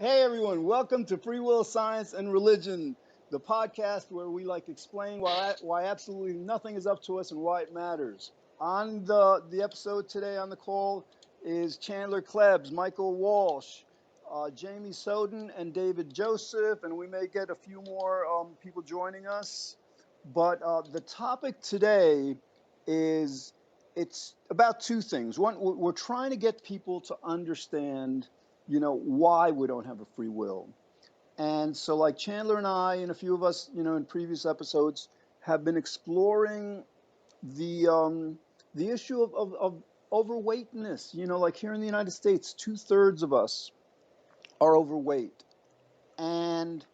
Hey everyone, welcome to Free Will, Science, and Religion, the podcast where we explain why absolutely nothing is up to us and why it matters. On the episode today on the call is Chandler Klebs, Michael Walsh, Jamie Soden, and David Joseph, and we may get a few more people joining us. But the topic today is it's about two things. One, we're trying to get people to understand why we don't have a free will. And so, like Chandler and I, and a few of us, in previous episodes, have been exploring the issue of overweightness. Like here in the United States, 2/3 of us are overweight. And,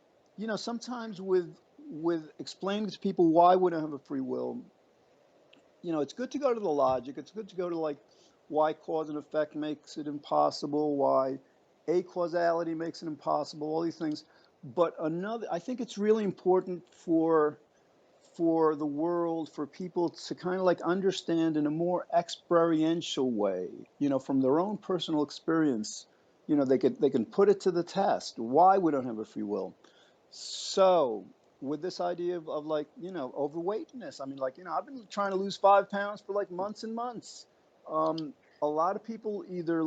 sometimes with explaining to people why we don't have a free will, it's good to go to the logic. It's good to go to why cause and effect makes it impossible, why acausality makes it impossible, all these things. But I think it's really important for the world, for people to kind of understand in a more experiential way, from their own personal experience, they can put it to the test, why we don't have a free will. So with this idea of overweightness, I mean, I've been trying to lose 5 pounds for months and months. A lot of people either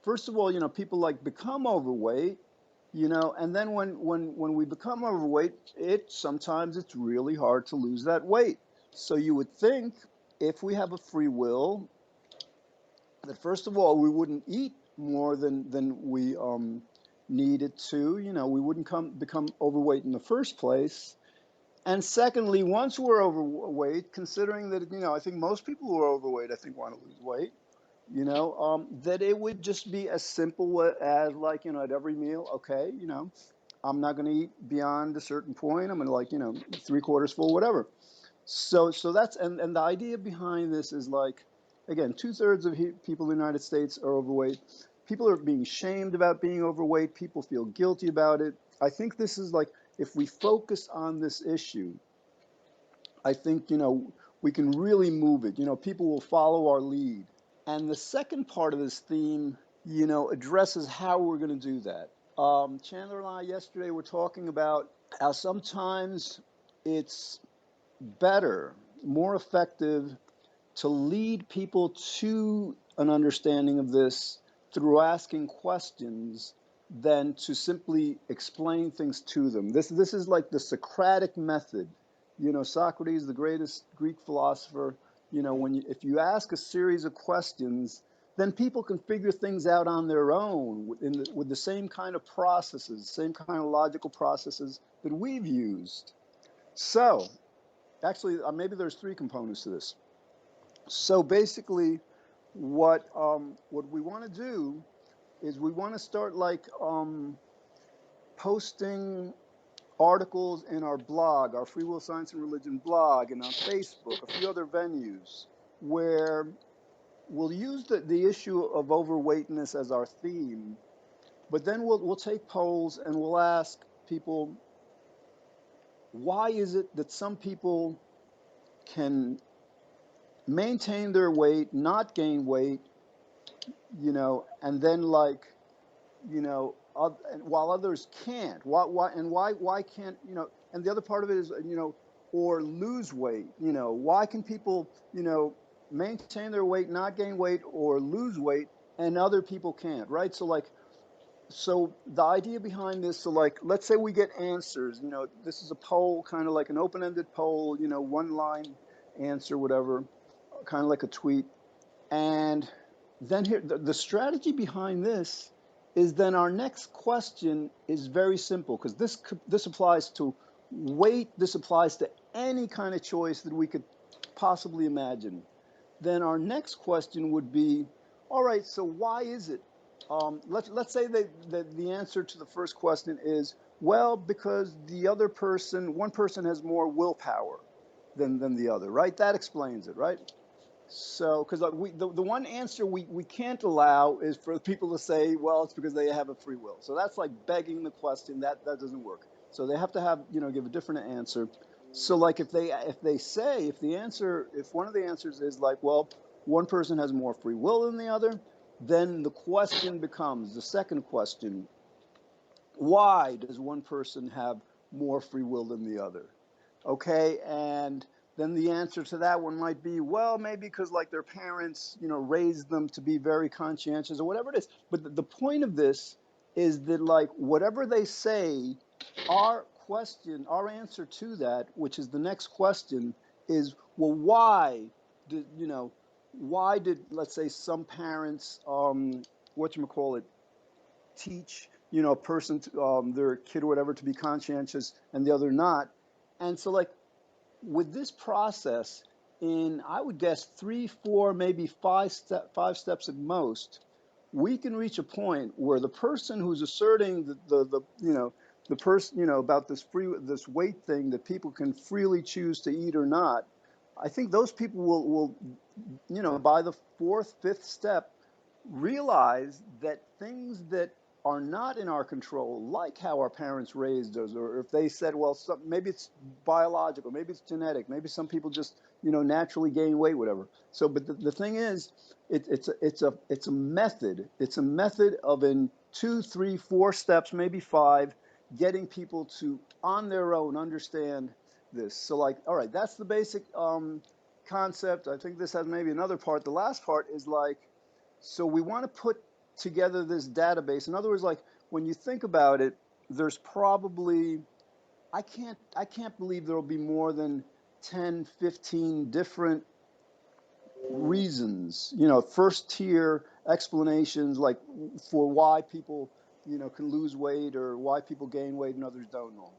first of all, people become overweight, and then when we become overweight, sometimes it's really hard to lose that weight. So you would think if we have a free will, that first of all, we wouldn't eat more than we needed to. We wouldn't become overweight in the first place. And secondly, once we're overweight, considering that, I think most people who are overweight, I think, want to lose weight, that it would just be as simple as at every meal, okay, I'm not going to eat beyond a certain point. I'm going to 3/4 full, whatever. So that's, and the idea behind this is again, 2/3 of people in the United States are overweight. People are being shamed about being overweight. People feel guilty about it. I think this is if we focus on this issue, I think, we can really move it. People will follow our lead. And the second part of this theme, addresses how we're going to do that. Chandler and I yesterday were talking about how sometimes it's better, more effective to lead people to an understanding of this through asking questions than to simply explain things to them. This is like the Socratic method. Socrates, the greatest Greek philosopher, if you ask a series of questions, then people can figure things out on their own with the same kind of processes, same kind of logical processes that we've used. So, actually, maybe there's three components to this. So basically, what we want to do is we want to start posting articles in our blog, our Free Will, Science, and Religion blog, and on Facebook, a few other venues, where we'll use the issue of overweightness as our theme, but then we'll take polls and we'll ask people, why is it that some people can maintain their weight, not gain weight, and then while others can't. Why can't, and the other part of it is, or lose weight. Why can people, maintain their weight, not gain weight, or lose weight, and other people can't, right? So the idea behind this, let's say we get answers, this is a poll, kind of like an open-ended poll, one line answer, whatever, kind of like a tweet. And then here, the strategy behind this is then our next question is very simple, because this applies to weight, this applies to any kind of choice that we could possibly imagine. Then our next question would be, all right, so why is it? Let's say that the answer to the first question is, well, because one person has more willpower than the other, right? That explains it, right? So, because the one answer we can't allow is for people to say, well, it's because they have a free will. So that's like begging the question. That doesn't work. So they have to give a different answer. So if one of the answers is well, one person has more free will than the other, then the question becomes, the second question, why does one person have more free will than the other? Okay, and then the answer to that one might be, well, maybe because like their parents, raised them to be very conscientious or whatever it is. But the point of this is that like whatever they say, our answer to that, which is the next question, is, well, did you know why did, let's say, some parents, whatchamacallit, teach, a person, their kid or whatever, to be conscientious and the other not. And so like with this process, in, I would guess, 3, 4, maybe 5 steps at most, we can reach a point where the person who's asserting the person, about this weight thing that people can freely choose to eat or not, I think those people will by the 4th, 5th step, realize that things that are not in our control, like how our parents raised us, or if they said, well, maybe it's biological, maybe it's genetic, maybe some people just, naturally gain weight, whatever. So, but the thing is, it's a method. It's a method of, in 2, 3, 4 steps, maybe 5, getting people to, on their own, understand this. So like, all right, that's the basic concept. I think this has maybe another part. The last part is like, so we want to put together this database. In other words, like when you think about it, there's probably, I can't believe there'll be more than 10, 15 different reasons, first tier explanations, like for why people, can lose weight or why people gain weight and others don't know.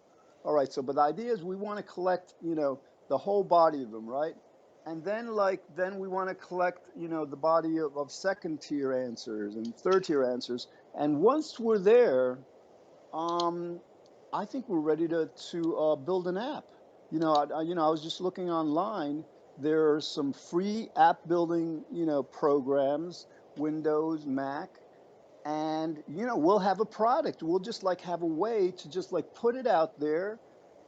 All right. So, but the idea is we want to collect, the whole body of them, right? And then then we want to collect, the body of second tier answers and third tier answers. And once we're there, I think we're ready to build an app. I was just looking online. There are some free app building, programs, Windows, Mac, and we'll have a product. We'll just like have a way to just like put it out there,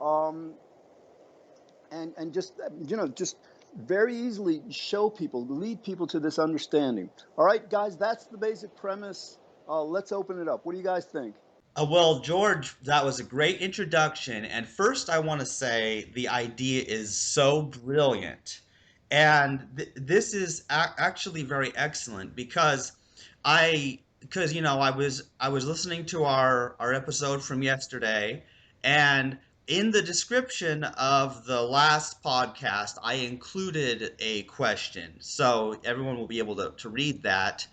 um, and just very easily show people, lead people to this understanding. All right, guys, that's the basic premise. Let's open it up. What do you guys think? Well, George, that was a great introduction. And first, I want to say the idea is so brilliant. And this is actually very excellent because I was listening to our episode from yesterday, and in the description of the last podcast, I included a question. So everyone will be able to read that.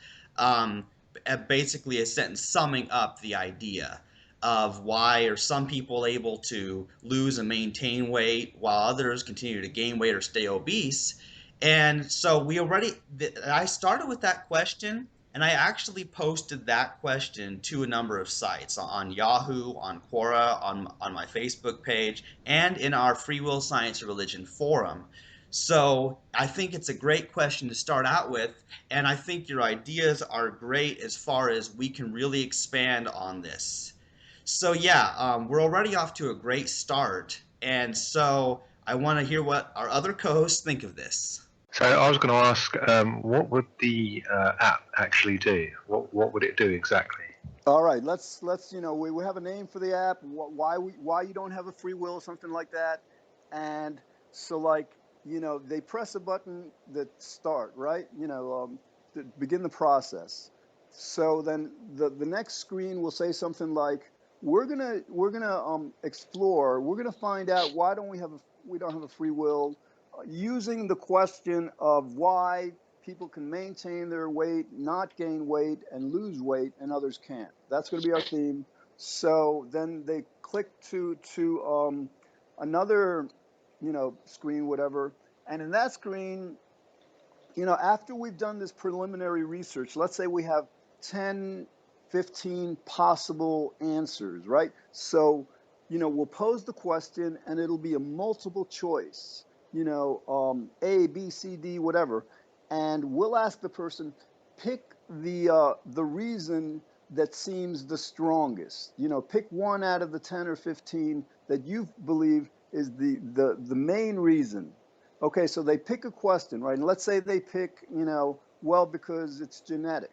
Basically a sentence summing up the idea of why are some people able to lose and maintain weight while others continue to gain weight or stay obese. And so I started with that question, and I actually posted that question to a number of sites on Yahoo, on Quora, on my Facebook page, and in our Free Will Science and Religion forum. So I think it's a great question to start out with, and I think your ideas are great as far as we can really expand on this. So yeah, we're already off to a great start, and so I want to hear what our other co-hosts think of this. So I was going to ask, what would the app actually do? What would it do exactly? All right, let's we have a name for the app. Why you don't have a free will, something like that. And so like they press a button that start, right, to begin the process. So then the next screen will say something like, we're gonna explore, we're gonna find out why we don't have a free will, using the question of why people can maintain their weight, not gain weight, and lose weight, and others can't. That's going to be our theme. So then they click to another, screen, whatever, and in that screen, after we've done this preliminary research, let's say we have 10, 15 possible answers, right? So, we'll pose the question, and it'll be a multiple choice, A, B, C, D, whatever. And we'll ask the person, pick the reason that seems the strongest. Pick one out of the 10 or 15 that you believe is the main reason. Okay, so they pick a question, right? And let's say they pick, well, because it's genetic.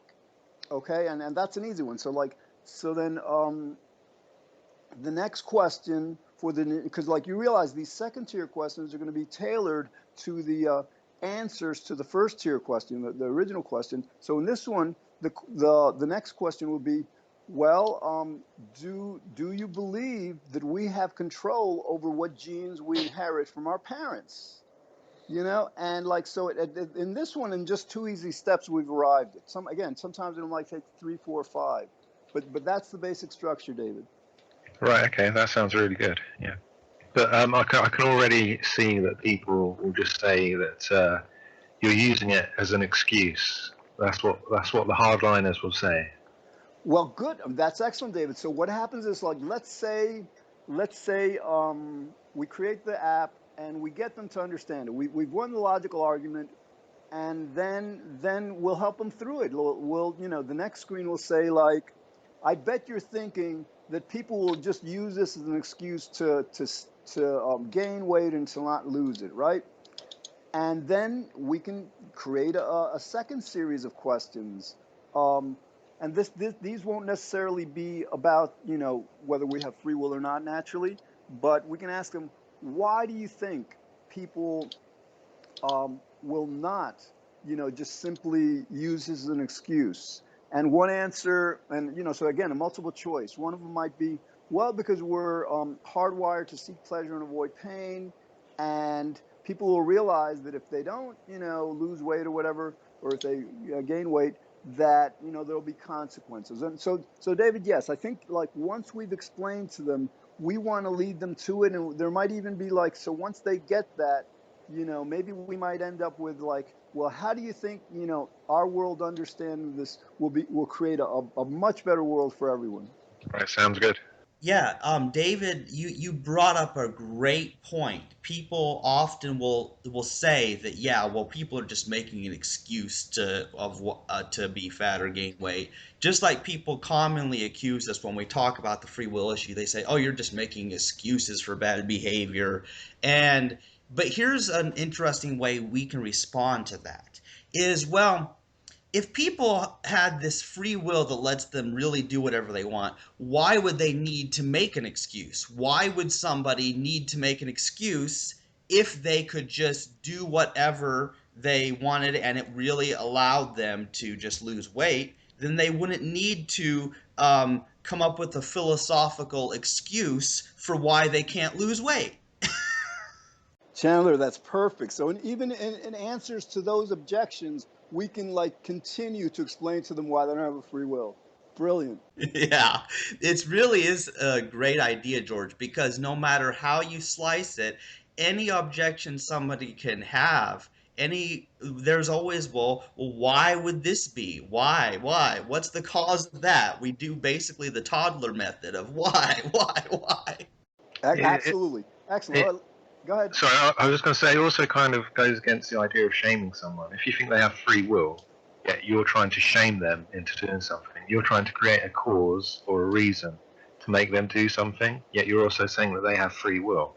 Okay, and that's an easy one. So then the next question for because like you realize these second tier questions are going to be tailored to the answers to the first tier question, the original question. So in this one, the next question will be, well, do you believe that we have control over what genes we inherit from our parents? You know, and like so, in this one, in just 2 easy steps, we've arrived at. Sometimes it might take 3, 4, 5, but that's the basic structure, David. Right. Okay. That sounds really good. Yeah. But I can already see that people will just say that you're using it as an excuse. That's what the hardliners will say. Well, good. That's excellent, David. So what happens is, like, let's say we create the app and we get them to understand it. We've won the logical argument, and then we'll help them through it. We'll the next screen will say, like, I bet you're thinking that people will just use this as an excuse to gain weight and to not lose it, right? And then we can create a second series of questions. And these won't necessarily be about, whether we have free will or not naturally, but we can ask them, why do you think people will not, just simply use this as an excuse? And one answer, and, so again, a multiple choice. One of them might be, well, because we're hardwired to seek pleasure and avoid pain, and people will realize that if they don't, lose weight or whatever, or if they gain weight, that, there'll be consequences. And so David, yes, I think, like, once we've explained to them, we want to lead them to it. And there might even be, like, so once they get that, maybe we might end up with, like, well, how do you think, our world understanding this will create a much better world for everyone? Right. Sounds good. Yeah, David, you brought up a great point. People often will say that, yeah, well, people are just making an excuse to be fat or gain weight. Just like people commonly accuse us when we talk about the free will issue, they say, "Oh, you're just making excuses for bad behavior." And but here's an interesting way we can respond to that. Is, well, if people had this free will that lets them really do whatever they want, why would they need to make an excuse? Why would somebody need to make an excuse if they could just do whatever they wanted and it really allowed them to just lose weight? Then they wouldn't need to come up with a philosophical excuse for why they can't lose weight. Chandler, that's perfect. So even in answers to those objections, we can, like, continue to explain to them why they don't have a free will. Brilliant. Yeah, it really is a great idea, George, because no matter how you slice it, any objection somebody can have, there's always, well, why would this be? Why? What's the cause of that? We do basically the toddler method of why? It, Absolutely. Excellent. it, All right, go ahead. Sorry, I was going to say it also kind of goes against the idea of shaming someone. If you think they have free will, yet you're trying to shame them into doing something, you're trying to create a cause or a reason to make them do something, yet you're also saying that they have free will.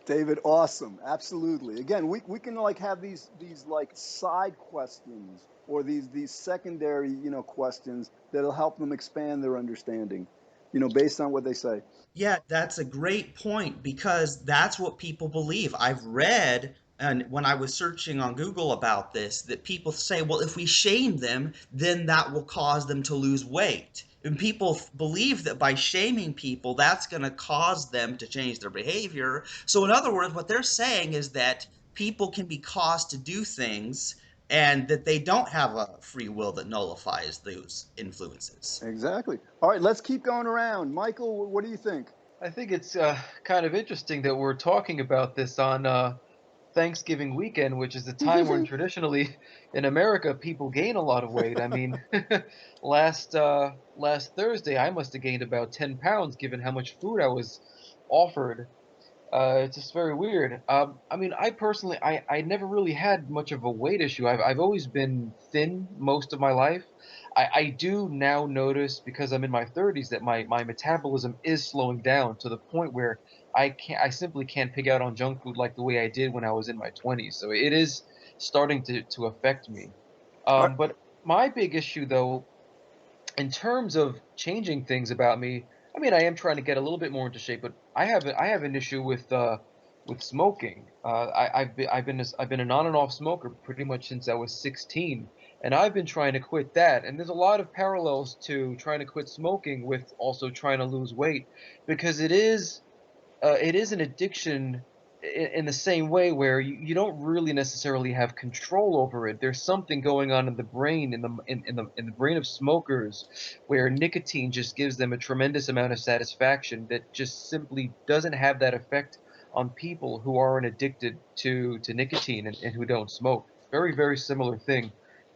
David, awesome. Absolutely. Again, we can, like, have these like side questions, or these secondary, questions that'll help them expand their understanding, based on what they say. Yeah, that's a great point because that's what people believe. I've read, and when I was searching on Google about this, that people say, well, if we shame them, then that will cause them to lose weight. And people believe that by shaming people, that's going to cause them to change their behavior. So, in other words, what they're saying is that people can be caused to do things and that they don't have a free will that nullifies those influences. Exactly. All right, let's keep going around. Michael, what do you think? I think it's kind of interesting that we're talking about this on Thanksgiving weekend, which is a time when traditionally in America people gain a lot of weight. I mean, last Thursday I must have gained about 10 pounds given how much food I was offered. It's just very weird. I mean, I personally, I never really had much of a weight issue. I've always been thin most of my life. I do now notice because I'm in my 30s that my metabolism is slowing down to the point where I simply can't pig out on junk food like the way I did when I was in my 20s. So it is starting to affect me. All right. But my big issue though, in terms of changing things about me, I mean, I am trying to get a little bit more into shape, but I have an issue with smoking. I've been an on and off smoker pretty much since I was 16, and I've been trying to quit that. And there's a lot of parallels to trying to quit smoking with also trying to lose weight, because it is an addiction in the same way where you don't really necessarily have control over it. There's something going on in the brain in the brain of smokers where nicotine just gives them a tremendous amount of satisfaction that just simply doesn't have that effect on people who aren't addicted to nicotine and who don't smoke. Very, very similar thing.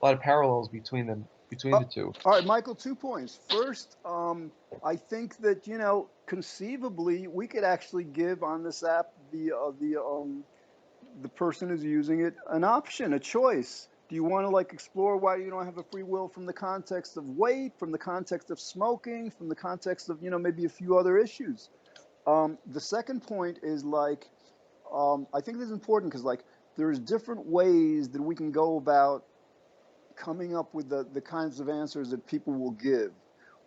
A lot of parallels between the two. All right, Michael, 2 points. First, I think that, conceivably we could actually give on this app the person who's using it an option, a choice. Do you want to like explore why you don't have a free will from the context of weight, from the context of smoking, from the context of, maybe a few other issues? The second point is like, I think this is important because like there's different ways that we can go about coming up with the kinds of answers that people will give.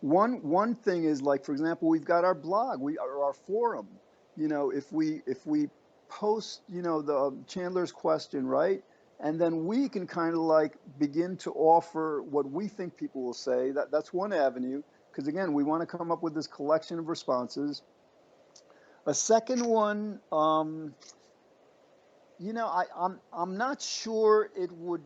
One thing is like, for example, we've got our blog, or our forum. If we post, the Chandler's question, right? And then we can kind of like begin to offer what we think people will say. That's one avenue, because again, we want to come up with this collection of responses. A second one, I'm not sure it would,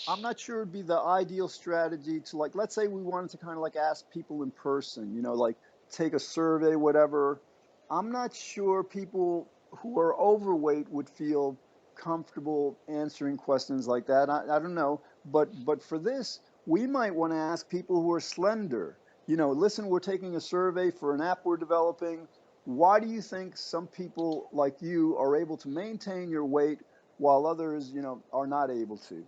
I'm not sure it'd be the ideal strategy to like, let's say we wanted to kind of like ask people in person, like take a survey, whatever. I'm not sure people who are overweight would feel comfortable answering questions like that. I don't know, but for this, we might want to ask people who are slender. Listen, we're taking a survey for an app we're developing. Why do you think some people like you are able to maintain your weight while others, are not able to?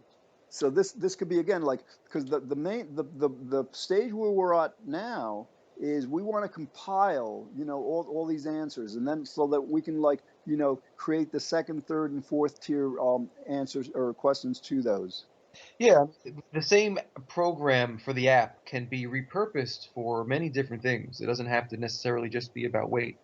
So this could be, again, like, because the stage where we're at now is we want to compile, all these answers, and then so that we can like, create the second, third, and fourth tier answers or questions to those. Yeah, the same program for the app can be repurposed for many different things. It doesn't have to necessarily just be about weight.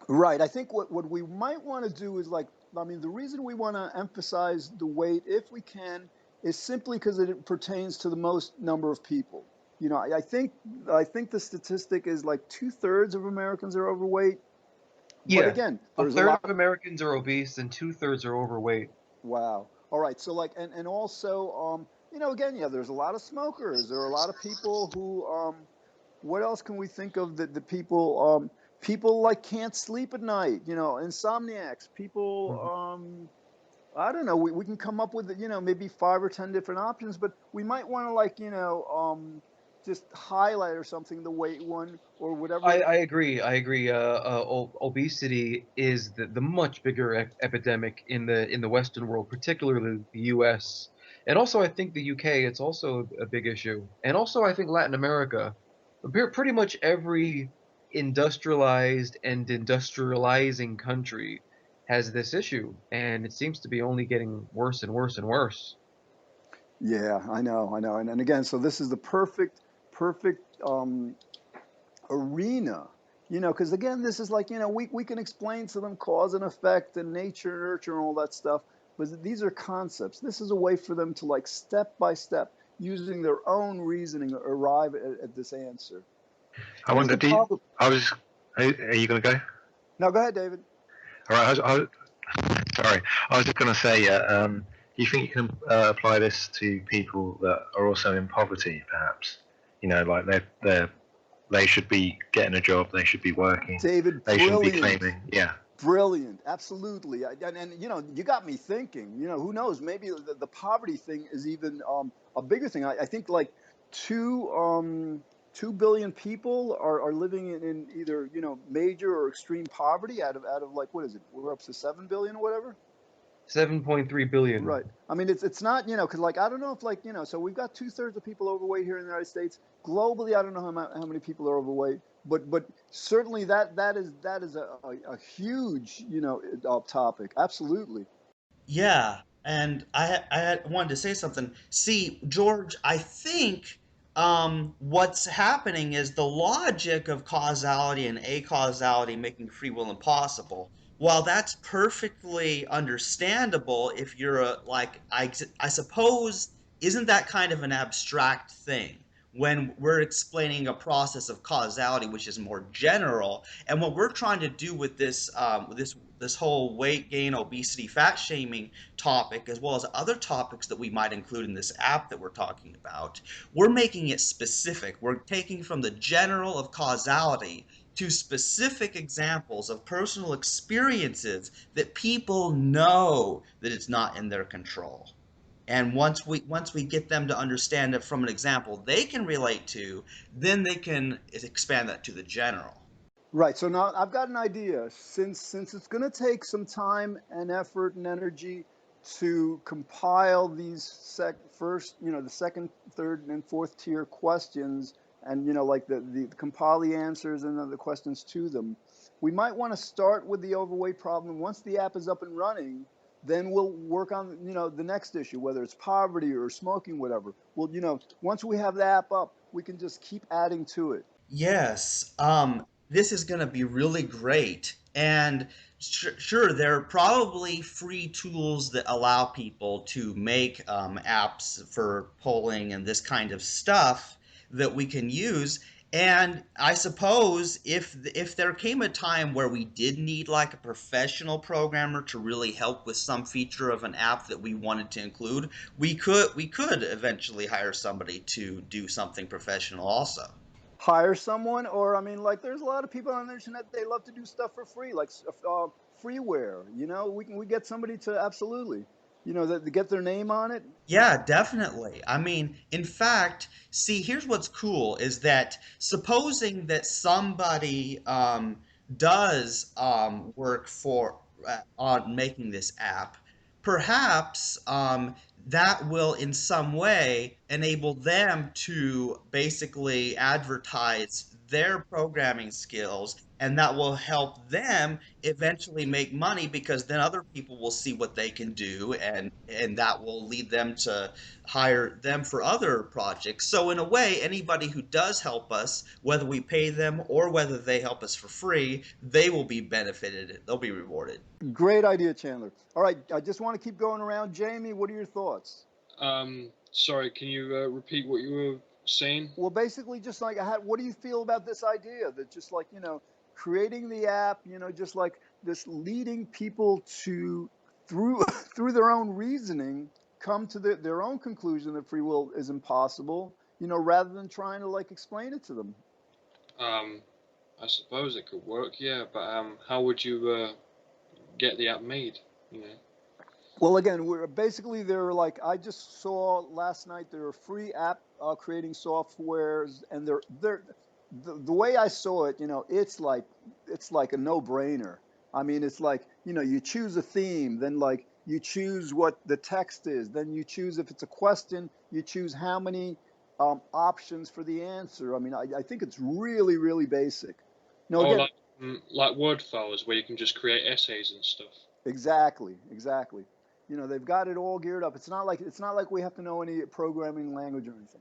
Right. I think what we might want to do is like, I mean, the reason we want to emphasize the weight, if we can, is simply because it pertains to the most number of people. I think the statistic is like 2/3 of Americans are overweight. But Yeah, again, a there's a third lot. of Americans are obese and 2/3 are overweight. Wow. All right. So like, and also, again, yeah, there's a lot of smokers. There are a lot of people who, what else can we think of that the people like can't sleep at night, insomniacs, people, Mhm. I don't know, we can come up with, maybe 5 or 10 different options, but we might want to like, just highlight or something, the weight one or whatever. I agree. I agree. Obesity is the much bigger epidemic in the Western world, particularly the U.S. And also, I think the UK. It's also a big issue. And also, I think Latin America. Pretty much every industrialized and industrializing country has this issue, and it seems to be only getting worse and worse and worse. Yeah, I know. And again, so this is the perfect arena, because again, this is like, we can explain to them cause and effect and nature, nurture, and all that stuff, but these are concepts. This is a way for them to like step by step, using their own reasoning, arrive at this answer. I Here's wonder, the problem. I was, are you going to go? Now, go ahead, David. All right, sorry. I was just going to say, do you think you can apply this to people that are also in poverty, perhaps? Like they should be getting a job, they should be working, David, they shouldn't be brilliant. claiming, yeah. Brilliant, absolutely. And you got me thinking. Who knows? Maybe the poverty thing is even a bigger thing. I think like 2 billion people are living in either major or extreme poverty out of like, what is it? We're up to 7 billion or whatever. 7.3 billion. Right. I mean, it's not, because like, I don't know if like, so we've got 2/3 of people overweight here in the United States. Globally, I don't know how many people are overweight, but certainly that is a huge, topic. Absolutely. Yeah, and I wanted to say something. See, George, I think what's happening is the logic of causality and acausality making free will impossible. While that's perfectly understandable if you're I suppose, isn't that kind of an abstract thing when we're explaining a process of causality which is more general? And what we're trying to do with this whole weight gain, obesity, fat shaming topic, as well as other topics that we might include in this app that we're talking about, we're making it specific. We're taking from the general of causality to specific examples of personal experiences that people know that it's not in their control. And once we get them to understand it from an example they can relate to, then they can expand that to the general. Right. So now I've got an idea. Since it's going to take some time and effort and energy to compile these first, the second, third, and fourth tier questions, and like the compile the answers and then the questions to them, we might want to start with the overweight problem. Once the app is up and running, then we'll work on the next issue, whether it's poverty or smoking, whatever. Well, once we have the app up, we can just keep adding to it. Yes, this is going to be really great. And sure, there are probably free tools that allow people to make apps for polling and this kind of stuff that we can use. And I suppose if there came a time where we did need like a professional programmer to really help with some feature of an app that we wanted to include, we could eventually hire somebody to do something professional also. Hire someone, or I mean, like, there's a lot of people on the internet, they love to do stuff for free, like freeware. We get somebody to absolutely, that to get their name on it. Yeah, definitely. I mean, in fact, see, here's what's cool is that supposing that somebody does work for on making this app, perhaps that will in some way enable them to basically advertise their programming skills, and that will help them eventually make money because then other people will see what they can do, and that will lead them to hire them for other projects. So in a way, anybody who does help us, whether we pay them or whether they help us for free, they will be benefited, they'll be rewarded. Great idea, Chandler. All right, I just want to keep going around. Jamie, what are your thoughts? Sorry, can you repeat what you were saying? Well, basically, just like what do you feel about this idea that just like creating the app, just like this leading people to through through their own reasoning come to their own conclusion that free will is impossible, rather than trying to like explain it to them. I suppose it could work, yeah, but how would you get the app made? Well, again, there are like I just saw last night there are free app creating softwares, and the way I saw it, it's like a no-brainer. I mean, it's like you choose a theme, then like you choose what the text is, then you choose if it's a question, you choose how many options for the answer. I mean, I think it's really, really basic. No, Oh, again, like word files where you can just create essays and stuff. exactly. They've got it all geared up. It's not like we have to know any programming language or anything.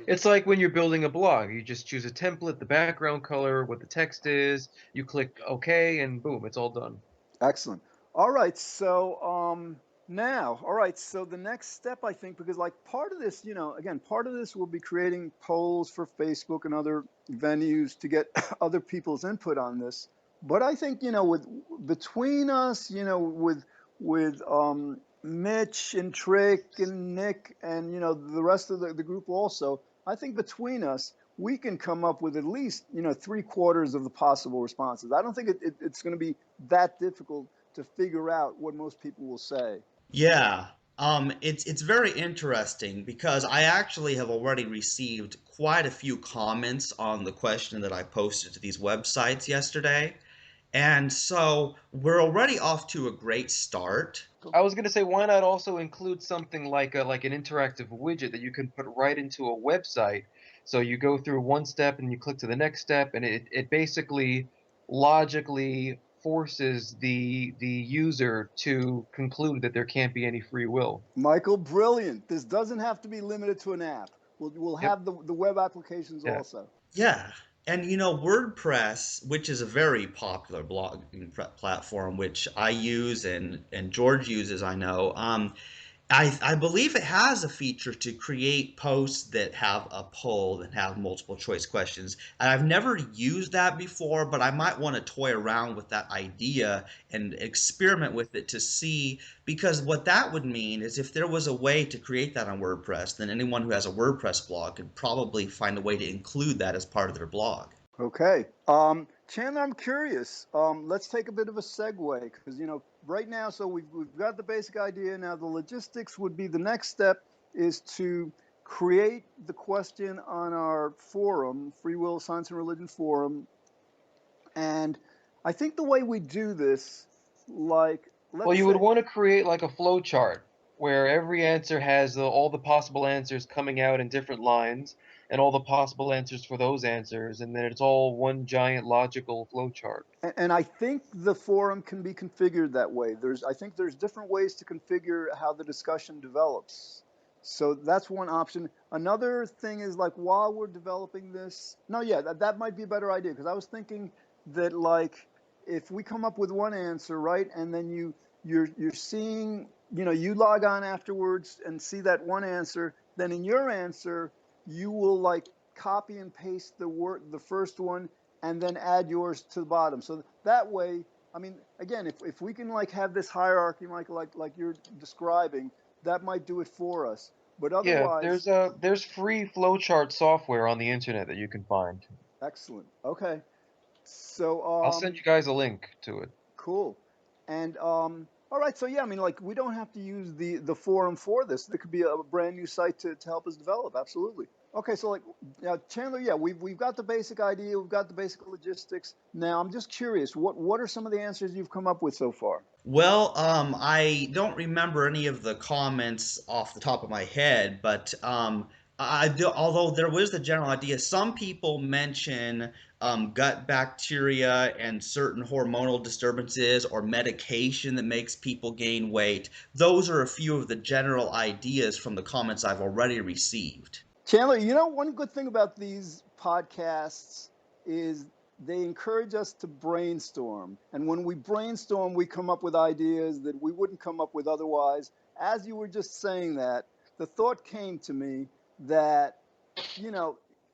It's like when you're building a blog. You just choose a template, the background color, what the text is, you click OK, and boom, it's all done. Excellent. All right. So all right. So the next step, I think, because like part of this, again, part of this will be creating polls for Facebook and other venues to get other people's input on this. But I think, between us, with Mitch and Trick and Nick and the rest of the group also, I think between us we can come up with at least 3/4 of the possible responses. I don't think it's going to be that difficult to figure out what most people will say. Yeah, it's very interesting because I actually have already received quite a few comments on the question that I posted to these websites yesterday. And so we're already off to a great start. I was gonna say, why not also include something like an interactive widget that you can put right into a website? So you go through one step and you click to the next step, and it basically logically forces the user to conclude that there can't be any free will. Michael, brilliant. This doesn't have to be limited to an app. We'll Yep. have the web applications Yeah. also. Yeah. And WordPress, which is a very popular blogging platform, which I use and George uses, I know. I believe it has a feature to create posts that have a poll that have multiple choice questions. And I've never used that before, but I might want to toy around with that idea and experiment with it to see, because what that would mean is if there was a way to create that on WordPress, then anyone who has a WordPress blog could probably find a way to include that as part of their blog. Okay. Chandler, I'm curious. Let's take a bit of a segue because, right now, so we've got the basic idea. Now, the logistics would be the next step is to create the question on our forum, Free Will, Science and Religion Forum. And I think the way we do this, like, Well, let's you would say, want to create like a flow chart where every answer has all the possible answers coming out in different lines and all the possible answers for those answers, and then it's all one giant logical flow chart. and I think the forum can be configured that way. I think there's different ways to configure how the discussion develops. So that's one option. Another thing is like while we're developing this, no, yeah, that might be a better idea because I was thinking that like if we come up with one answer, right, and then you're seeing, you log on afterwards and see that one answer, then in your answer you will like copy and paste the first one and then add yours to the bottom. So that way, I mean, again, if we can like have this hierarchy, Michael, like you're describing, that might do it for us. But Yeah, otherwise, there's free flowchart software on the internet that you can find. excellent. Okay. So I'll send you guys a link to it. cool. And all right, so yeah, I mean, like we don't have to use the forum for this. There could be a brand new site to help us develop. Absolutely. Okay, so like Chandler, yeah, we've got the basic idea, we've got the basic logistics. Now I'm just curious, what are some of the answers you've come up with so far? Well, I don't remember any of the comments off the top of my head, but although there was the general idea, some people mention gut bacteria and certain hormonal disturbances or medication that makes people gain weight. Those are a few of the general ideas from the comments I've already received. Chandler, one good thing about these podcasts is they encourage us to brainstorm. And when we brainstorm, we come up with ideas that we wouldn't come up with otherwise. As you were just saying that, the thought came to me that,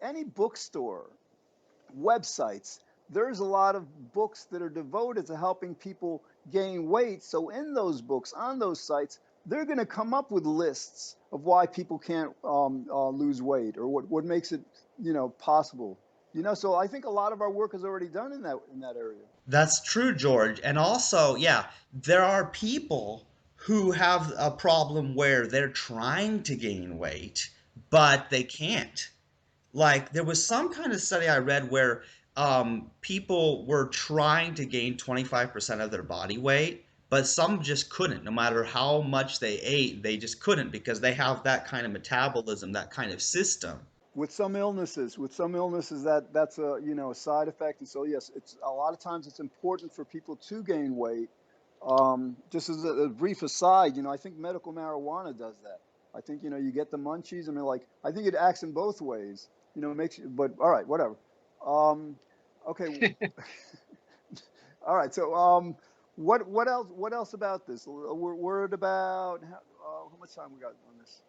any bookstore, websites, there's a lot of books that are devoted to helping people gain weight. So in those books, on those sites, they're going to come up with lists of why people can't lose weight or what makes it, possible. So I think a lot of our work is already done in that area. That's true, George. And also, yeah, there are people who have a problem where they're trying to gain weight, but they can't. Like, there was some kind of study I read where people were trying to gain 25% of their body weight, but some just couldn't. No matter how much they ate, they just couldn't because they have that kind of metabolism, that kind of system. With some illnesses, that's a side effect. And so yes, it's a lot of times it's important for people to gain weight. Just as a brief aside, I think medical marijuana does that. I think you get the munchies. I mean, like I think it acts in both ways. Makes you. But all right, whatever. Um, okay, all right. So what else about this? We're at about how much time we got on this?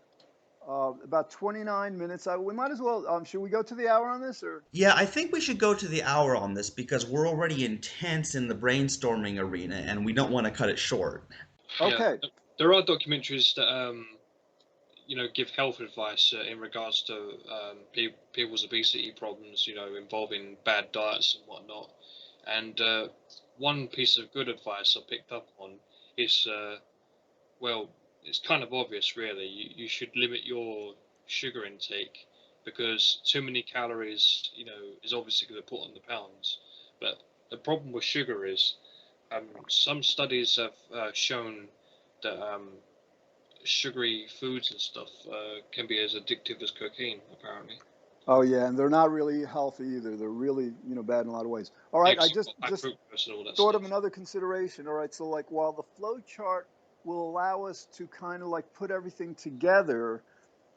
About 29 minutes. We might as well. Should we go to the hour on this or? Yeah, I think we should go to the hour on this because we're already intense in the brainstorming arena and we don't want to cut it short. Yeah, Okay. there are documentaries that give health advice in regards to people's obesity problems, involving bad diets and whatnot. And one piece of good advice I picked up on is, well, it's kind of obvious, really. You should limit your sugar intake because too many calories, is obviously going to put on the pounds. But the problem with sugar is some studies have shown that sugary foods and stuff can be as addictive as cocaine, apparently. Oh yeah, and they're not really healthy either. They're really, bad in a lot of ways. All right, I just High fructose and all that thought stuff. of another consideration. All right, so like while the flow chart will allow us to kind of like put everything together,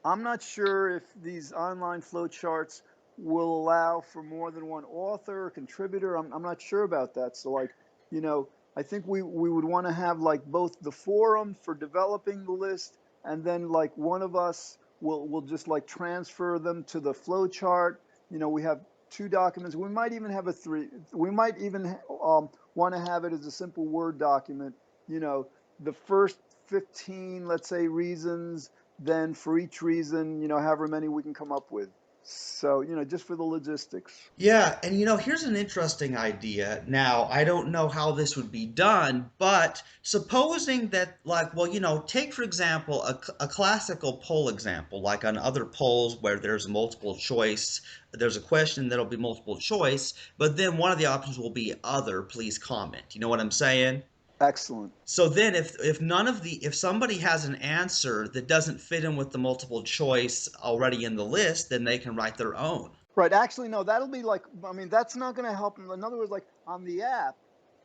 I'm not sure if these online flowcharts will allow for more than one author or contributor. I'm not sure about that. So like, you know, I think we would want to have like both the forum for developing the list, and then like one of us will just like transfer them to the flowchart. You know, we have two documents. We might even have a three. We might even want to have it as a simple Word document. You know, the first 15, let's say, reasons, then for each reason, you know, however many we can come up with. So, you know, just for the logistics. Yeah, and here's an interesting idea. Now, I don't know how this would be done, but supposing that, like, well, take for example a classical poll example, like on other polls where there's multiple choice, there's a question that'll be multiple choice, but then one of the options will be other, please comment. You know what I'm saying? Excellent. So then if somebody has an answer that doesn't fit in with the multiple choice already in the list, then they can write their own. Right. Actually, no, that'll be like, I mean, that's not going to help. In other words, like on the app,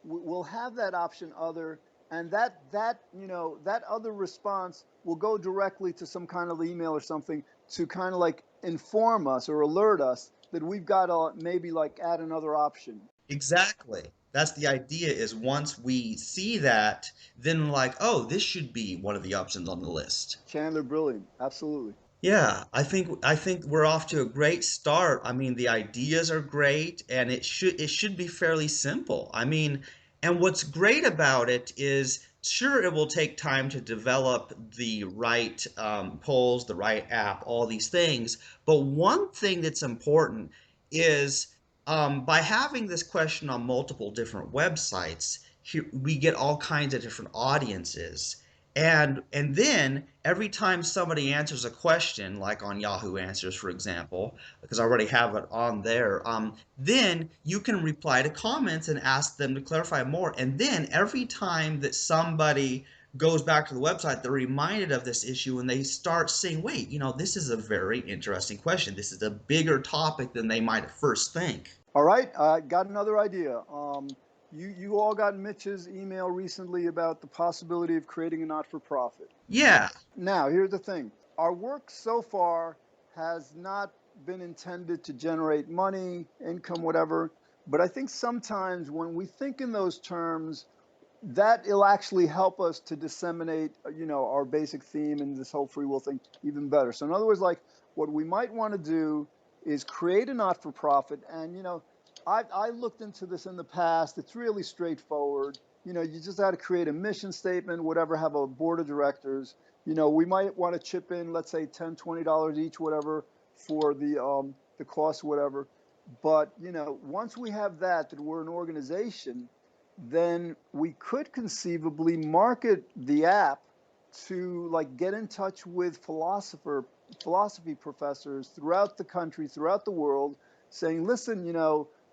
we'll have that option other, and that other response will go directly to some kind of email or something to kind of like inform us or alert us that we've got to maybe like add another option. Exactly. That's the idea, is once we see that, then like, oh, this should be one of the options on the list. Chandler, brilliant. Absolutely. Yeah, I think we're off to a great start. I mean, the ideas are great, and it should be fairly simple. I mean, and what's great about it is, sure, it will take time to develop the right polls, the right app, all these things. But one thing that's important is, by having this question on multiple different websites, here, we get all kinds of different audiences. And then every time somebody answers a question, like on Yahoo Answers, for example, because I already have it on there, then you can reply to comments and ask them to clarify more. And then every time that somebody goes back to the website, they're reminded of this issue and they start saying, wait, this is a very interesting question. This is a bigger topic than they might at first think. All right, I got another idea. You all got Mitch's email recently about the possibility of creating a not-for-profit. Yeah. Now, here's the thing. Our work so far has not been intended to generate money, income, whatever. But I think sometimes when we think in those terms, that will actually help us to disseminate, our basic theme and this whole free will thing even better. So in other words, like what we might want to do is create a not-for-profit. And, I looked into this in the past. It's really straightforward. You just got to create a mission statement, whatever, have a board of directors. We might want to chip in, let's say $10, $20 each, whatever, for the cost, whatever. But, once we have that we're an organization, then we could conceivably market the app to like get in touch with philosophy professors throughout the country, throughout the world, saying, listen,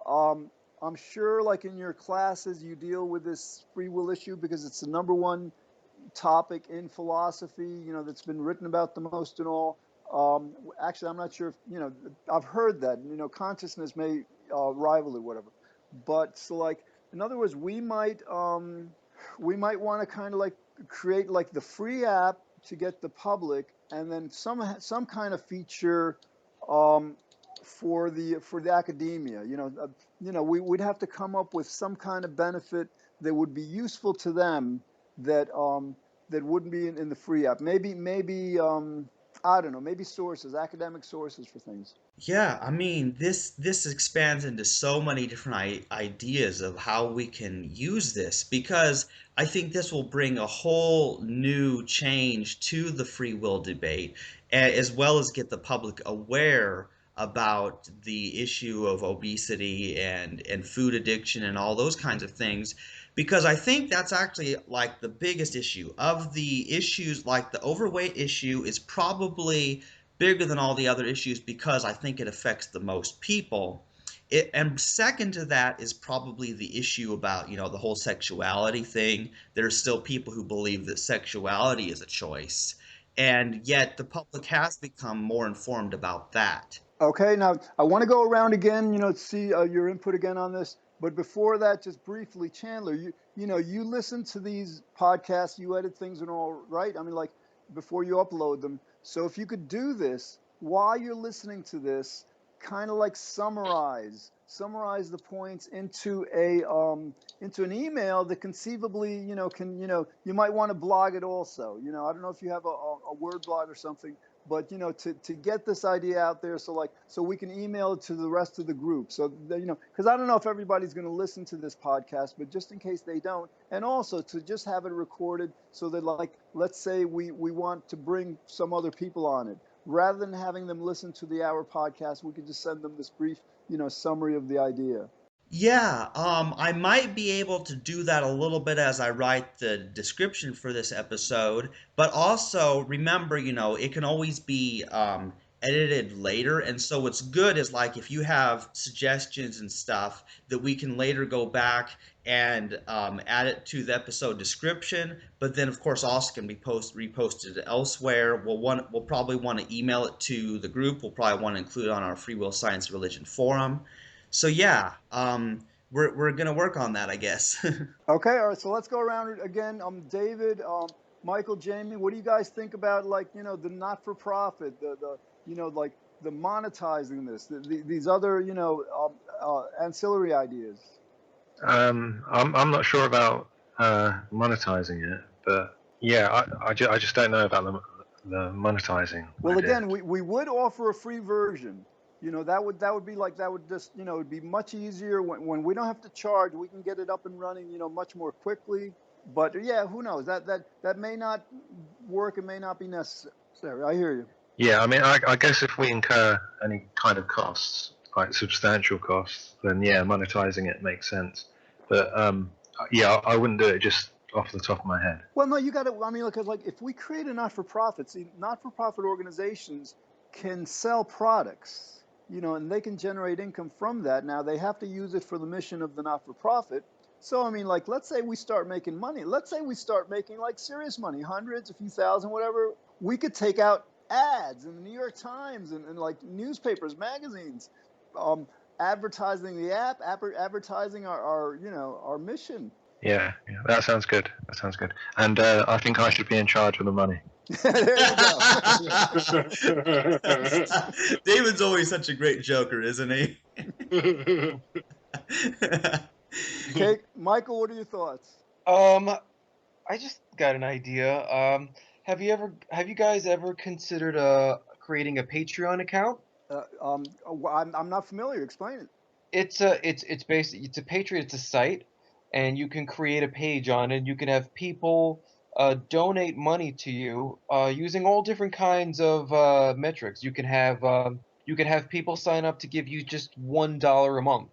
I'm sure like in your classes you deal with this free will issue because it's the number one topic in philosophy, that's been written about the most and all. Actually, I'm not sure if, I've heard that, consciousness may rival it, whatever. But so like, in other words, we might want to kind of like create like the free app to get the public, and then some kind of feature for the academia. We'd have to come up with some kind of benefit that would be useful to them that wouldn't be in the free app. Maybe I don't know, maybe academic sources for things. Yeah, I mean, this expands into so many different ideas of how we can use this, because I think this will bring a whole new change to the free will debate, as well as get the public aware about the issue of obesity and food addiction and all those kinds of things, because I think that's actually like the biggest issue of the issues. Like the overweight issue is probably bigger than all the other issues because I think it affects the most people. And second to that is probably the issue about, the whole sexuality thing. There's still people who believe that sexuality is a choice, and yet the public has become more informed about that. Okay, now I want to go around again, to see your input again on this. But before that, just briefly, Chandler, you listen to these podcasts, you edit things and all, right? I mean, like, before you upload them. So if you could do this while you're listening to this, kind of like summarize the points into an email that conceivably, you might want to blog it also. I don't know if you have a word blog or something, but to get this idea out there, so we can email it to the rest of the group. So because I don't know if everybody's going to listen to this podcast, but just in case they don't, and also to just have it recorded so that, like, let's say we want to bring some other people on it, rather than having them listen to the hour podcast, we could just send them this brief summary of the idea. Yeah, I might be able to do that a little bit as I write the description for this episode, but also remember, it can always be edited later, and so what's good is, like, if you have suggestions and stuff that we can later go back and add it to the episode description, but then of course also can be reposted elsewhere. We'll probably want to email it to the group. We'll probably want to include it on our Free Will Science Religion forum. So yeah, we're gonna work on that, I guess. Okay, all right. So let's go around again. David, Michael, Jamie, what do you guys think about, like, the not-for-profit, like the monetizing this, these other ancillary ideas? I'm not sure about monetizing it, but yeah, I just don't know about the monetizing. Well, idea. again, we would offer a free version. That would be like, that would just, it'd be much easier when we don't have to charge. We can get it up and running, much more quickly. But yeah, who knows? That may not work. It may not be necessary. I hear you. Yeah, I mean, I guess if we incur any kind of costs, like substantial costs, then yeah, monetizing it makes sense. But yeah, I wouldn't do it just off the top of my head. Well, no, you got to. I mean, because, like, if we create a not-for-profit, see, not-for-profit organizations can sell products, and they can generate income from that. Now, they have to use it for the mission of the not-for-profit. So, I mean, like, let's say we start making money. Let's say we start making, like, serious money, hundreds, a few thousand, whatever. We could take out ads in the New York Times and like newspapers, magazines, advertising the app, advertising our mission. Yeah, that sounds good. That sounds good. And I think I should be in charge of the money. There you go. David's always such a great joker, isn't he? Okay, Michael, what are your thoughts? I just got an idea. Have you guys ever considered creating a Patreon account? I'm not familiar. Explain it. It's basically, it's a Patreon. It's a site, and you can create a page on it. You can have people donate money to you using all different kinds of metrics. You can have people sign up to give you just $1 a month,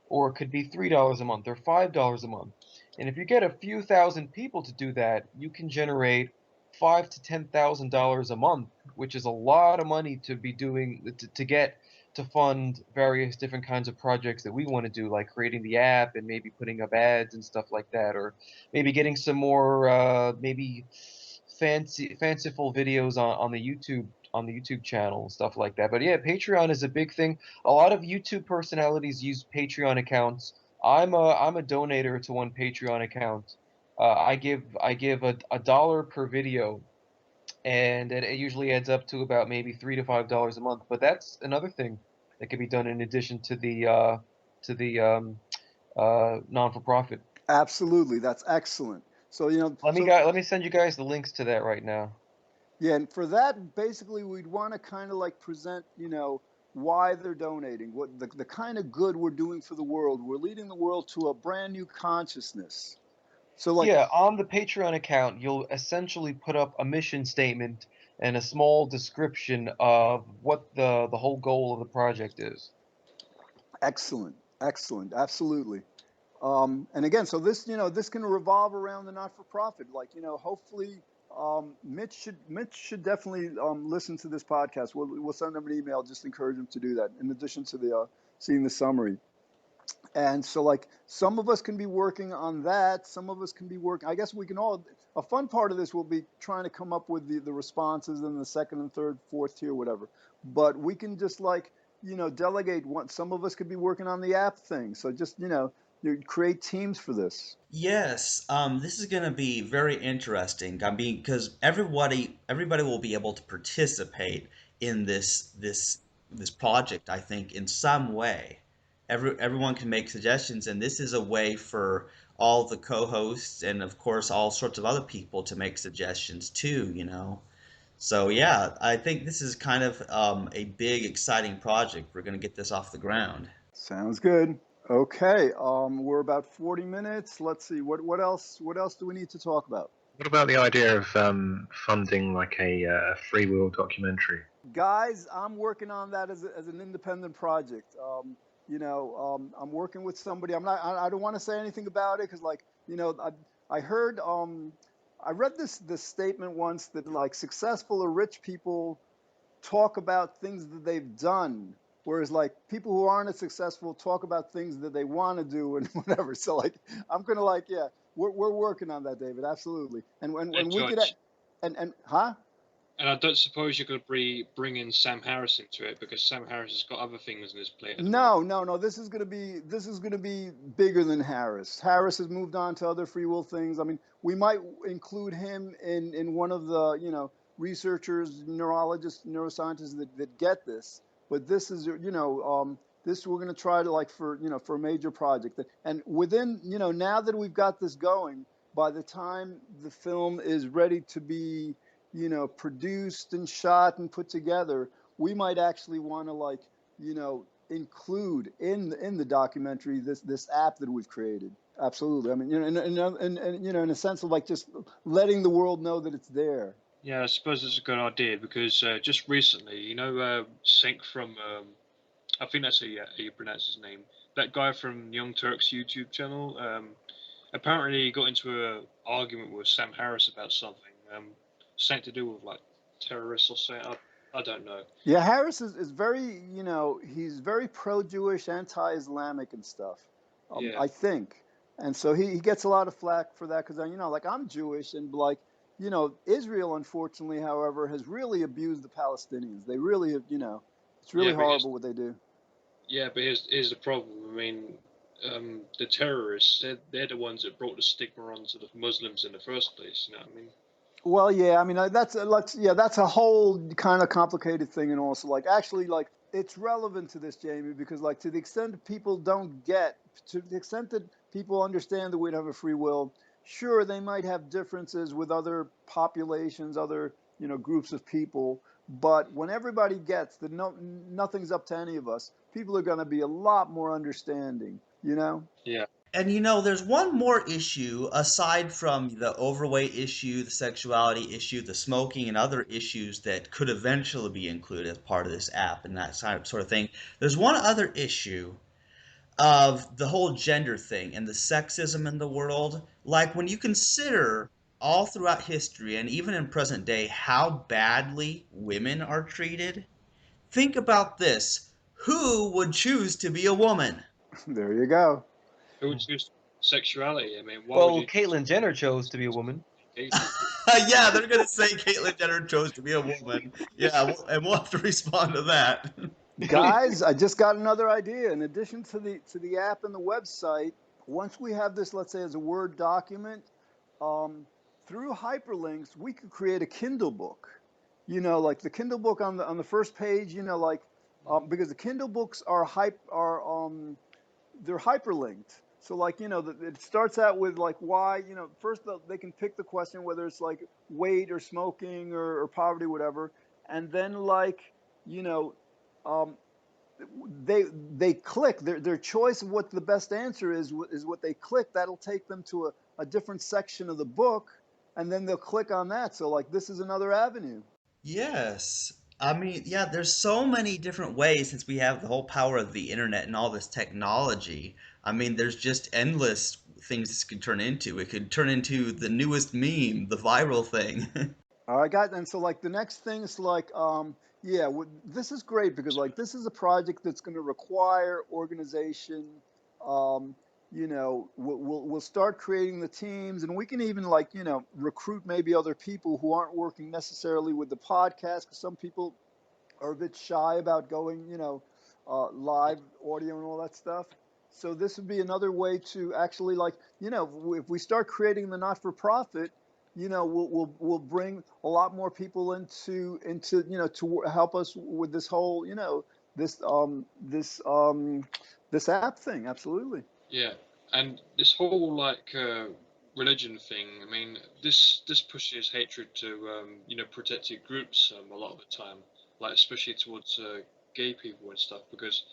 or it could be $3 a month, or $5 a month. And if you get a few thousand people to do that, you can generate $5,000 to $10,000 a month, which is a lot of money to be doing to get to fund various different kinds of projects that we want to do, like creating the app and maybe putting up ads and stuff like that, or maybe getting some more maybe fanciful videos on the YouTube channel and stuff like that. But yeah, Patreon is a big thing. A lot of YouTube personalities use Patreon accounts. I'm a donator to one Patreon account. I give a dollar per video, and it usually adds up to about maybe $3 to $5 a month. But that's another thing that can be done in addition to the non-for-profit. Absolutely, that's excellent. So let me send you guys the links to that right now. Yeah, and for that, basically, we'd want to kind of like present, why they're donating, what the kind of good we're doing for the world. We're leading the world to a brand new consciousness. So, like, yeah, on the Patreon account, you'll essentially put up a mission statement and a small description of what the whole goal of the project is. Excellent, absolutely. And again, so this can revolve around the not-for-profit. Like, hopefully, Mitch should definitely listen to this podcast. We'll send him an email, just encourage him to do that. In addition to the seeing the summary. And so, like, some of us can be working on that. Some of us can be working. I guess we can all. A fun part of this will be trying to come up with the responses in the second and third, fourth tier, whatever. But we can just, like, delegate one. Some of us could be working on the app thing. So just you create teams for this. Yes, this is going to be very interesting. I mean, because everybody will be able to participate in this project, I think, in some way. Everyone can make suggestions, and this is a way for all the co-hosts and, of course, all sorts of other people to make suggestions too, you know. So yeah, I think this is kind of a big, exciting project. We're going to get this off the ground. Sounds good. Okay, we're about 40 minutes. Let's see, what else do we need to talk about? What about the idea of funding like a free will documentary? Guys, I'm working on that as an independent project. I'm working with somebody. I don't want to say anything about it because, like, I heard, I read this statement once that like successful or rich people talk about things that they've done, whereas like people who aren't as successful talk about things that they want to do and whatever. So like, I'm gonna like, yeah, we're working on that, David. Absolutely. And Hey, we could, George. and huh? And I don't suppose you're going to bring in Sam Harris into it because Sam Harris has got other things on his plate at the moment. No. This is gonna be bigger than Harris. Harris has moved on to other free will things. I mean, we might include him in one of the researchers, neurologists, neuroscientists that get this. But this is this we're gonna try to like for a major project. And within now that we've got this going, by the time the film is ready to be produced and shot and put together, we might actually want to like include in the documentary this app that we've created. Absolutely. I mean, in a sense of like just letting the world know that it's there. Yeah, I suppose it's a good idea because just recently, Senk from, I think that's how you pronounce his name, that guy from Young Turk's YouTube channel, apparently he got into a argument with Sam Harris about something, something to do with like terrorists or something. I don't know. Yeah, Harris is very, he's very pro-Jewish, anti-Islamic and stuff. Yeah, I think, and so he gets a lot of flack for that because like I'm Jewish and like Israel, unfortunately, however, has really abused the Palestinians. They really have, it's yeah, really horrible what they do. but here's the problem. I mean, the terrorists, they're the ones that brought the stigma onto the Muslims in the first place. You know what I mean? Well, yeah, I mean that's a whole kind of complicated thing, and also like actually like it's relevant to this, Jamie, because like to the extent that people don't get, to the extent that people understand that we don't have a free will, sure they might have differences with other populations, other groups of people, but when everybody gets that nothing's up to any of us, people are going to be a lot more understanding, Yeah. And there's one more issue aside from the overweight issue, the sexuality issue, the smoking, and other issues that could eventually be included as part of this app and that sort of thing. There's one other issue of the whole gender thing and the sexism in the world. Like when you consider all throughout history and even in present day how badly women are treated, think about this. Who would choose to be a woman? There you go. Who would choose sexuality? I mean, why would Well, you Caitlyn Jenner chose to be a woman. Caitlyn? Yeah, they're gonna say Caitlyn Jenner chose to be a woman. Yeah, and we'll have to respond to that. Guys, I just got another idea. In addition to the app and the website, once we have this, let's say, as a Word document, through hyperlinks, we could create a Kindle book. Like the Kindle book on the first page. Because the Kindle books are they're hyperlinked. So like it starts out with like why first they can pick the question whether it's like weight or smoking or poverty, whatever, and then like you know um, they click their choice of what the best answer is what they click. That'll take them to a different section of the book, and then they'll click on that. So like this is another avenue. Yes. I mean, yeah, there's so many different ways since we have the whole power of the internet and all this technology. I mean, there's just endless things this could turn into. It could turn into the newest meme, the viral thing. All right, guys. And so like the next thing is like, yeah, this is great because like this is a project that's going to require organization. Um, we'll start creating the teams, and we can even like recruit maybe other people who aren't working necessarily with the podcast, because some people are a bit shy about going live audio and all that stuff. So this would be another way to actually, like, if we start creating the not-for-profit, we'll bring a lot more people into to help us with this whole this this app thing. Absolutely. Yeah, and this whole like religion thing. I mean, this pushes hatred to protected groups a lot of the time, like especially towards gay people and stuff. Because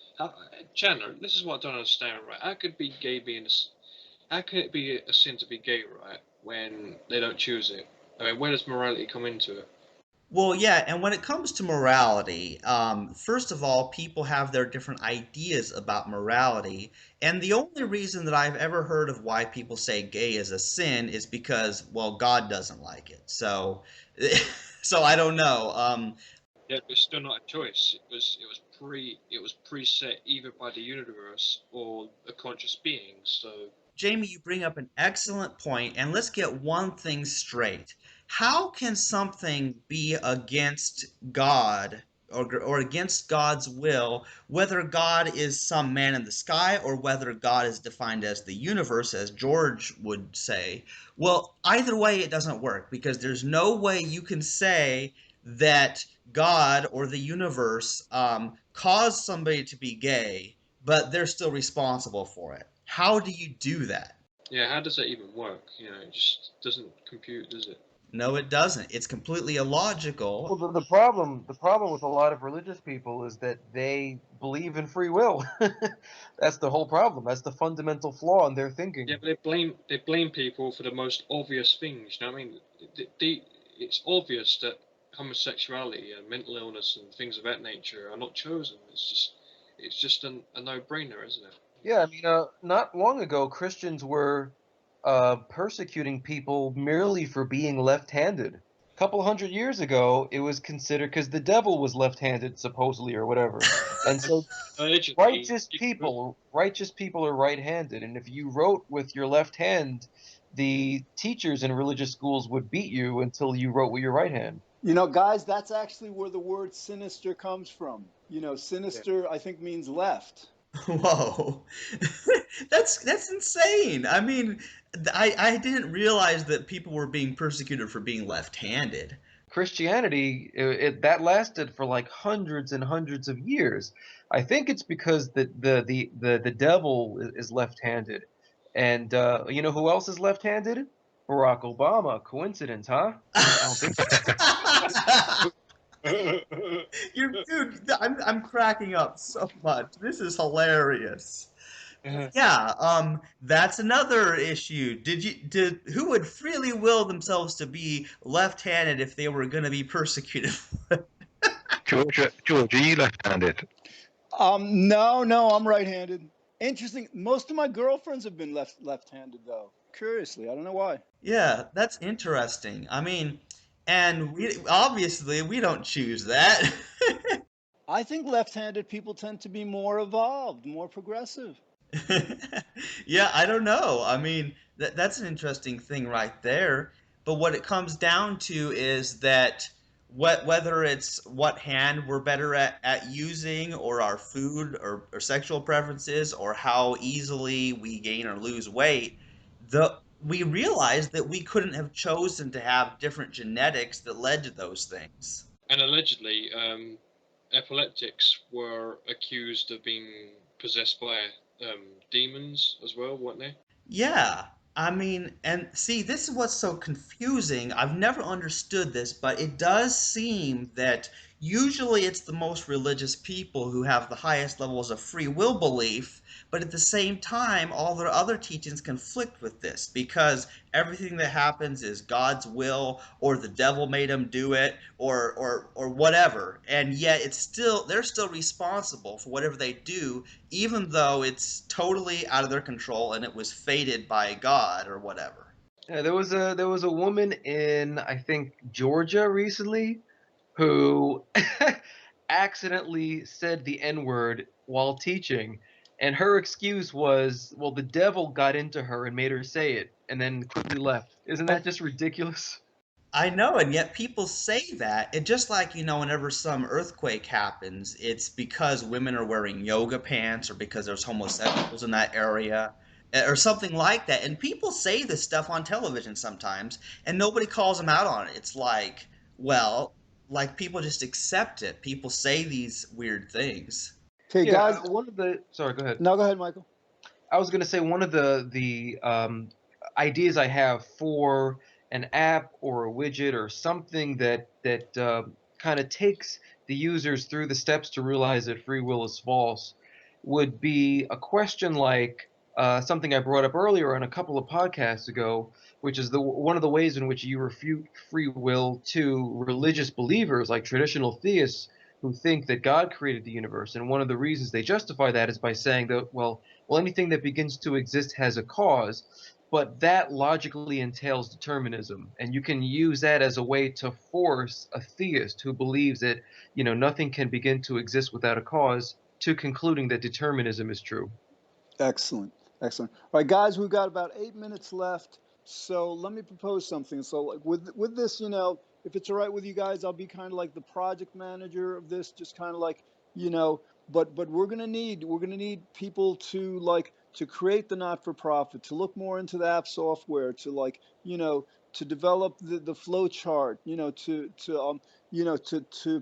Chandler, this is what I don't understand. Right? How could be gay being how can it be a sin to be gay, right? When they don't choose it. I mean, where does morality come into it? Well, yeah, and when it comes to morality, first of all, people have their different ideas about morality, and the only reason that I've ever heard of why people say gay is a sin is because, well, God doesn't like it. So, so I don't know. Yeah, it's still not a choice. It was preset either by the universe or a conscious being. So Jamie, you bring up an excellent point, and let's get one thing straight. How can something be against God or against God's will, whether God is some man in the sky or whether God is defined as the universe, as George would say? Well, either way, it doesn't work because there's no way you can say that God or the universe caused somebody to be gay, but they're still responsible for it. How do you do that? yeah, how does that even work? It just doesn't compute, does it? No, it doesn't. It's completely illogical. Well, the problem with a lot of religious people is that they believe in free will. That's the whole problem. That's the fundamental flaw in their thinking. Yeah, but they blame people for the most obvious things. You know what I mean? It's obvious that homosexuality and mental illness and things of that nature are not chosen. It's just a no-brainer, isn't it? Yeah, I mean, not long ago, Christians were persecuting people merely for being left-handed. A couple hundred years ago, it was considered because the devil was left-handed, supposedly, or whatever. And so Allegedly, righteous people are right-handed, and if you wrote with your left hand, the teachers in religious schools would beat you until you wrote with your right hand. Guys, that's actually where the word sinister comes from. yeah. Sinister, I think, means left. Whoa. That's insane. I mean, I didn't realize that people were being persecuted for being left-handed. Christianity, that lasted for like hundreds and hundreds of years. I think it's because the devil is left-handed, and you know who else is left-handed? Barack Obama. Coincidence, huh? I don't think so. Dude, I'm cracking up so much. This is hilarious. Yeah, that's another issue. Who would freely will themselves to be left-handed if they were going to be persecuted? George, are you left-handed? No, I'm right-handed. Interesting. Most of my girlfriends have been left-handed though. Curiously, I don't know why. Yeah, that's interesting. I mean, and we don't choose that. I think left-handed people tend to be more evolved, more progressive. Yeah, I don't know. I mean, that's an interesting thing right there. But what it comes down to is that whether it's what hand we're better at using, or our food or sexual preferences, or how easily we gain or lose weight, we realized that we couldn't have chosen to have different genetics that led to those things. And allegedly, epileptics were accused of being possessed by demons as well, weren't they? Yeah, I mean, and see, this is what's so confusing. I've never understood this, but it does seem that usually it's the most religious people who have the highest levels of free will belief, but at the same time, all their other teachings conflict with this because everything that happens is God's will, or the devil made them do it, or whatever. And yet it's still they're still responsible for whatever they do, even though it's totally out of their control and it was fated by God or whatever. Yeah, there was a woman in, I think, Georgia recently who accidentally said the N-word while teaching, and her excuse was, well, the devil got into her and made her say it, and then quickly left. Isn't that just ridiculous? I know, and yet people say that. It just like, whenever some earthquake happens, it's because women are wearing yoga pants or because there's homosexuals in that area or something like that. And people say this stuff on television sometimes, and nobody calls them out on it. It's like, well, like people just accept it. People say these weird things. Okay, Yeah, guys. one of the sorry, go ahead. Now go ahead, Michael. I was going to say one of the ideas I have for an app or a widget or something that kind of takes the users through the steps to realize that free will is false would be a question like something I brought up earlier on a couple of podcasts ago, which is the one of the ways in which you refute free will to religious believers like traditional theists who think that God created the universe. And one of the reasons they justify that is by saying that, well, anything that begins to exist has a cause, but that logically entails determinism, and you can use that as a way to force a theist who believes that nothing can begin to exist without a cause to concluding that determinism is true. Excellent, excellent. All right, guys, we've got about 8 minutes left. So let me propose something. So like with this, if it's all right with you guys, I'll be kind of like the project manager of this, just kind of like, you know, but we're gonna need people to like to create the not-for-profit, to look more into the app software, to like, to develop the flow chart, to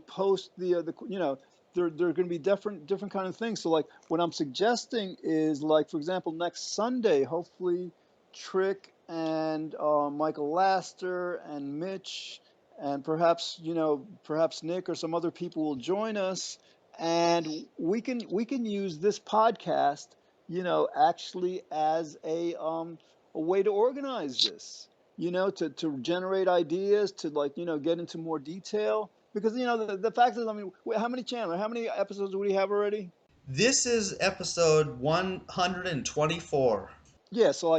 post there are going to be different kind of things. So like what I'm suggesting is like, for example, next Sunday, hopefully Trick and Michael Laster and Mitch and perhaps Nick or some other people will join us, and we can use this podcast, actually as a way to organize this, to generate ideas, to like, get into more detail. Because the fact is, I mean, how many Chandler? How many episodes do we have already? This is episode 124. Yeah, so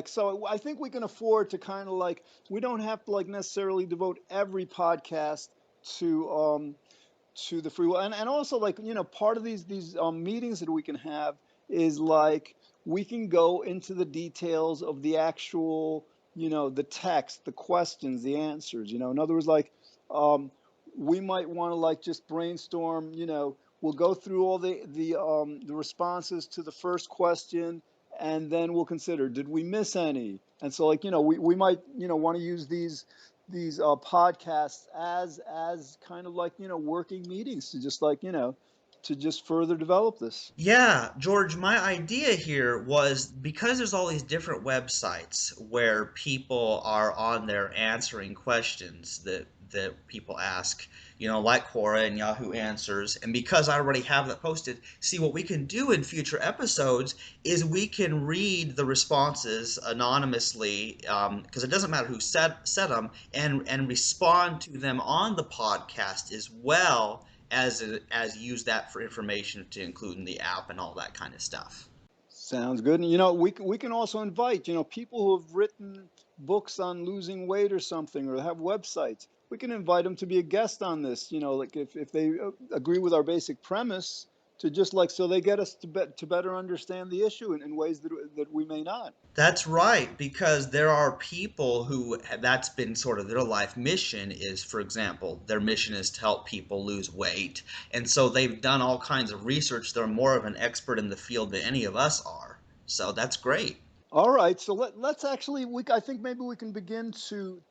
I think we can afford to kind of like, we don't have to like necessarily devote every podcast to the free will, and also like, part of these meetings that we can have is like we can go into the details of the actual, the text, the questions, the answers. In other words, like, um, we might want to like just brainstorm. We'll go through all the responses to the first question, and then we'll consider, did we miss any? And so like, we might want to use these podcasts as kind of like, working meetings to just like, to just further develop this. Yeah, George, my idea here was because there's all these different websites where people are on there answering questions that people ask, like Quora and Yahoo Answers, and because I already have that posted, see what we can do in future episodes is we can read the responses anonymously, because it doesn't matter who said them, and respond to them on the podcast as well as use that for information to include in the app and all that kind of stuff. Sounds good. And we can also invite, people who have written books on losing weight or something, or have websites. We can invite them to be a guest on this, like if they agree with our basic premise, to just like, so they get us to better understand the issue in ways that we may not. That's right, because there are people who that's been sort of their life mission is, for example, their mission is to help people lose weight. And so they've done all kinds of research. They're more of an expert in the field than any of us are. So that's great. All right, so let's actually, I think maybe we can begin to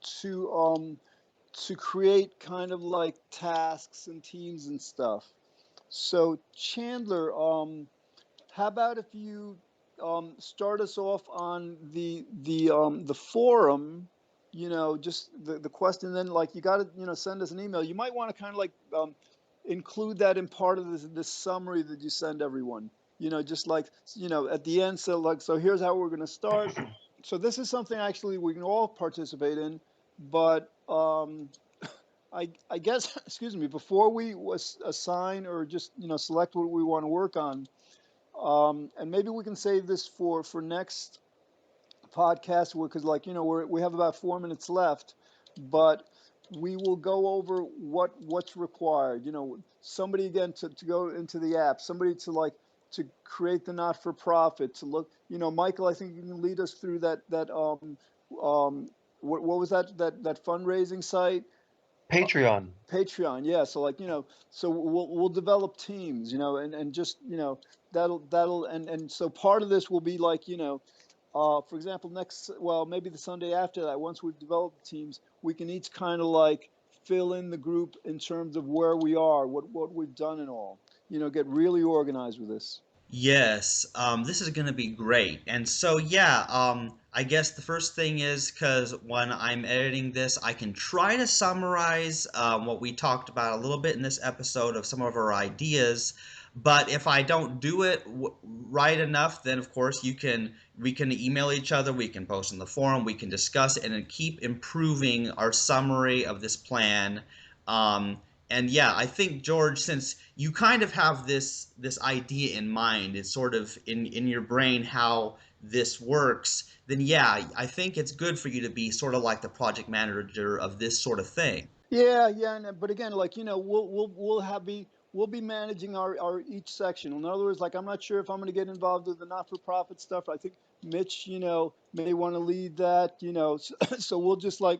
create kind of like tasks and teams and stuff. So Chandler, how about if you start us off on the forum, just the question. Then like you got to send us an email. You might want to kind of like include that in part of this summary that you send everyone. Just like at the end. So like, so here's how we're going to start. So this is something actually we can all participate in, but I guess excuse me, before we assign or just select what we want to work on, and maybe we can save this for next podcast, because like we have about 4 minutes left, but we will go over what's required. Somebody again to go into the app, somebody to like to create the not-for-profit, to look. Michael, I think you can lead us through that what was that fundraising site? Patreon. Patreon, yeah. So like, so we'll develop teams, and just, that'll and so part of this will be like, for example, maybe the Sunday after that, once we've developed teams, we can each kind of like fill in the group in terms of where we are, what we've done and all. Get really organized with this. Yes, this is going to be great. And so, yeah, I guess the first thing is because when I'm editing this, I can try to summarize what we talked about a little bit in this episode of some of our ideas. But if I don't do it right enough, then of course we can email each other, we can post in the forum, we can discuss it, and then keep improving our summary of this plan. Um, and yeah, I think George, since you kind of have this idea in mind, it's sort of in your brain how this works, then yeah, I think it's good for you to be sort of like the project manager of this sort of thing. Yeah, yeah, but again, like, we'll be managing our each section. In other words, like, I'm not sure if I'm going to get involved with the not-for-profit stuff. I think Mitch, may want to lead that, so we'll just like,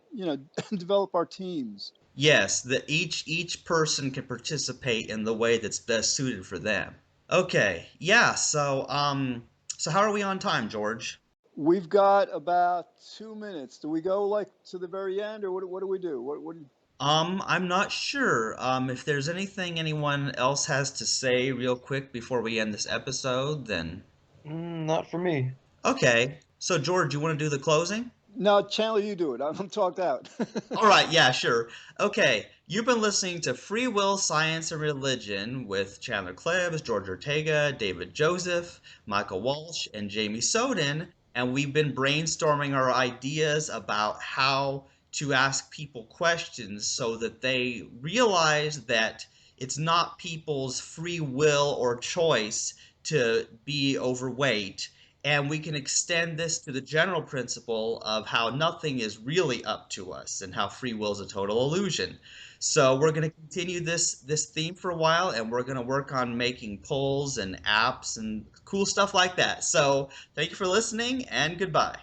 develop our teams. Yes, that each person can participate in the way that's best suited for them. Okay, yeah, so how are we on time, George? We've got about 2 minutes. Do we go like to the very end, or what do we do? What do you... I'm not sure. If there's anything anyone else has to say real quick before we end this episode, then Not for me. okay. So George, you want to do the closing? No, Chandler, you do it. I'm talked out. All right, yeah, sure. Okay, you've been listening to Free Will, Science, and Religion with Chandler Klebs, George Ortega, David Joseph, Michael Walsh, and Jamie Soden, and we've been brainstorming our ideas about how to ask people questions so that they realize that it's not people's free will or choice to be overweight, and we can extend this to the general principle of how nothing is really up to us and how free will is a total illusion. So we're going to continue this theme for a while, and we're going to work on making polls and apps and cool stuff like that. So thank you for listening, and goodbye.